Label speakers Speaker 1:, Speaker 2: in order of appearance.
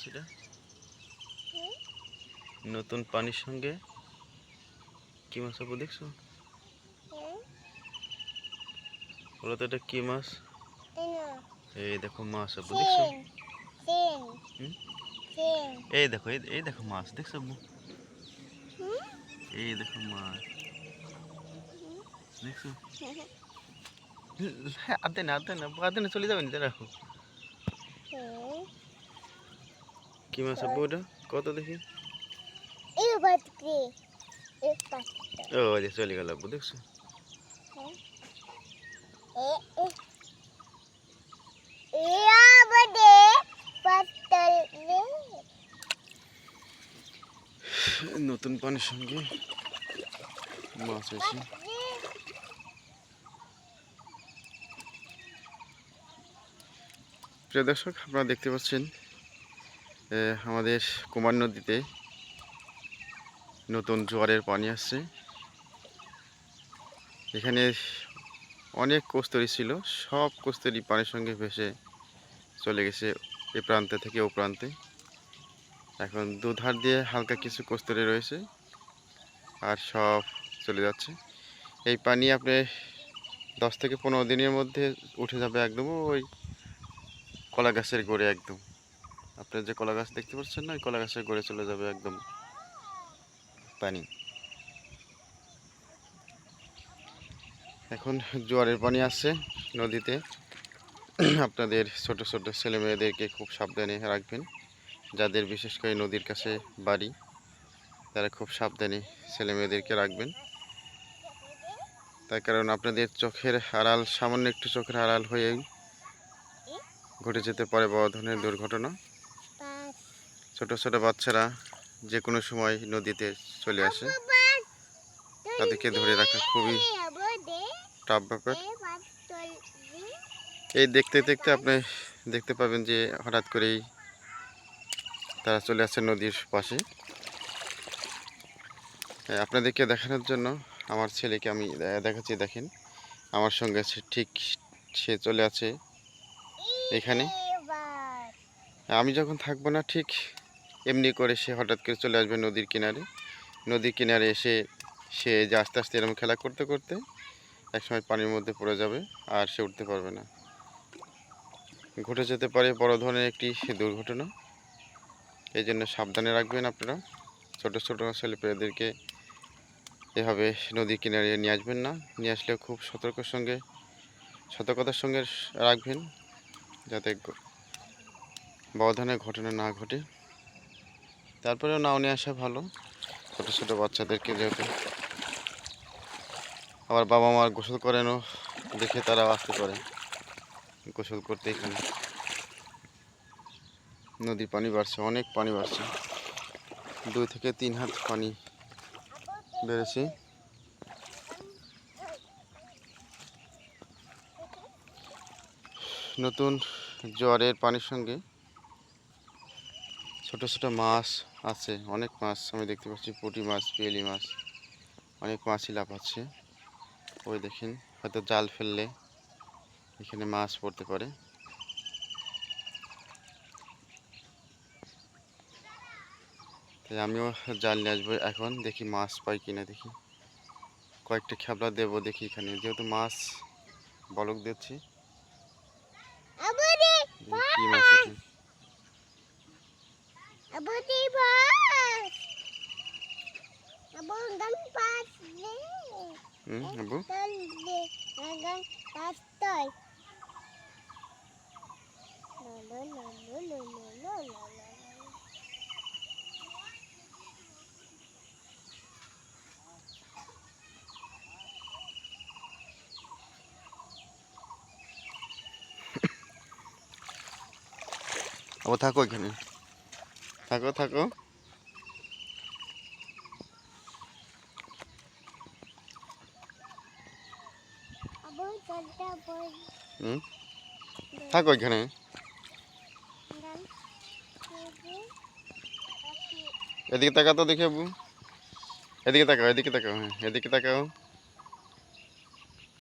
Speaker 1: এটা? নতুন পানির সঙ্গে কি মাছ আপু দেখছো? বলো তো এটা কি মাছ? এই দেখো মাছ আপু দেখছো? এই দেখো এই দেখো মাছ দেখছো আপু? এই দেখো মাছ দেখছো? আদে না চলে যাবেন রাখো। কি মাছ আপু এটা? কত দেখি? ও যে চলে গেল আপু দেখছো? নতুন পানির সঙ্গে মাছ আছে। প্রিয় দর্শক, আপনারা দেখতে পাচ্ছেন আমাদের কুমার নদীতে নতুন জোয়ারের পানি আসছে। এখানে অনেক কস্তুরী ছিল, সব কস্তুরী পানির সঙ্গে ভেসে চলে গেছে এ প্রান্তে থেকে ও প্রান্তে। এখন দুধার দিয়ে হালকা কিছু কস্তুরী রয়েছে, আর সব চলে যাচ্ছে। এই পানি আপনি 10 থেকে 15 দিনের মধ্যে উঠে যাবে একদম ওই কলা গাছের গোড়ে। একদম আপনার যে কলা গাছ দেখতে পাচ্ছেন না, ওই কলা গাছের গোড়ে চলে যাবে একদম পানি। এখন জোয়ারের পানি আসছে নদীতে। আপনাদের ছোট ছোট ছেলে মেয়েদেরকে খুব সাবধানে রাখবেন। যাদের বিশেষ করে নদীর কাছে বাড়ি, তারা খুব সাবধানে ছেলে মেয়েদেরকে রাখবেন। তার কারণ আপনাদের চোখের আড়াল, সামান্য একটু চোখের আড়াল হয়েই ঘটে যেতে পারে বড় ধরনের দুর্ঘটনা। ছোট ছোট বাচ্চারা যে কোনো সময় নদীতে চলে আসে, তাদেরকে ধরে রাখা খুবই টাফ ব্যাপার। এই দেখতে দেখতে আপনি দেখতে পাবেন যে হঠাৎ করেই তারা চলে আসছে নদীর পাশে। আপনাদেরকে দেখানোর জন্য আমার ছেলেকে আমি দেখাচ্ছি। দেখেন আমার সঙ্গে ঠিক সে চলে আছে এখানে। আমি যখন থাকবো না, ঠিক এমনি করে সে হঠাৎ করে চলে আসবে নদীর কিনারে। নদীর কিনারে এসে সে যে আস্তে আস্তে এরকম খেলা করতে করতে একসময় পানির মধ্যে পড়ে যাবে, আর সে উঠতে পারবে না। ঘটে যেতে পারে বড় ধরনের একটি দুর্ঘটনা। এই জন্য সাবধানে রাখবেন আপনারা। ছোট ছোট ছেলেপেলেদেরকে এভাবে নদীর কিনারে নিয়ে আসবেন না। নিয়ে আসলেও খুব সতর্কতার সঙ্গে রাখবেন, যাতে বড় ধরনের ঘটনা না ঘটে। তারপরেও নাও নিয়ে আসা ভালো ছোট ছোট বাচ্চাদেরকে, যেহেতু আবার বাবা মার গোসল করেনও দেখে তারাও আসতে পারে গোসল করতে। এখানে নদীর পানি বাড়ছে, অনেক পানি বাড়ছে, 2 থেকে 3 হাত পানি বেড়েছে। নতুন জোয়ারের পানির সঙ্গে ছোট ছোট মাছ আছে, অনেক মাছ আমি দেখতে পাচ্ছি। পুঁটি মাছ, পিয়েলি মাছ, অনেক মাছই লাফাচ্ছে। ওই দেখেন, হয়তো জাল ফেললে এখানে মাছ পড়তে পারে। তাই আমিও জাল নিয়ে আসবো এখন, দেখি মাছ পাই কিনা। দেখি কয়েকটা খেপলা দেবো, দেখি এখানে যেহেতু মাছ বলক দিচ্ছি, কি মাছ ওঠে। আবু আবু থাকো এখানে, থাকো থাকো। থাকো এখানে। এদিকে তাকাও তো দেখি আবু, এদিকে তাকাও, এদিকে তাকাও, হ্যাঁ এদিকে তাকাও।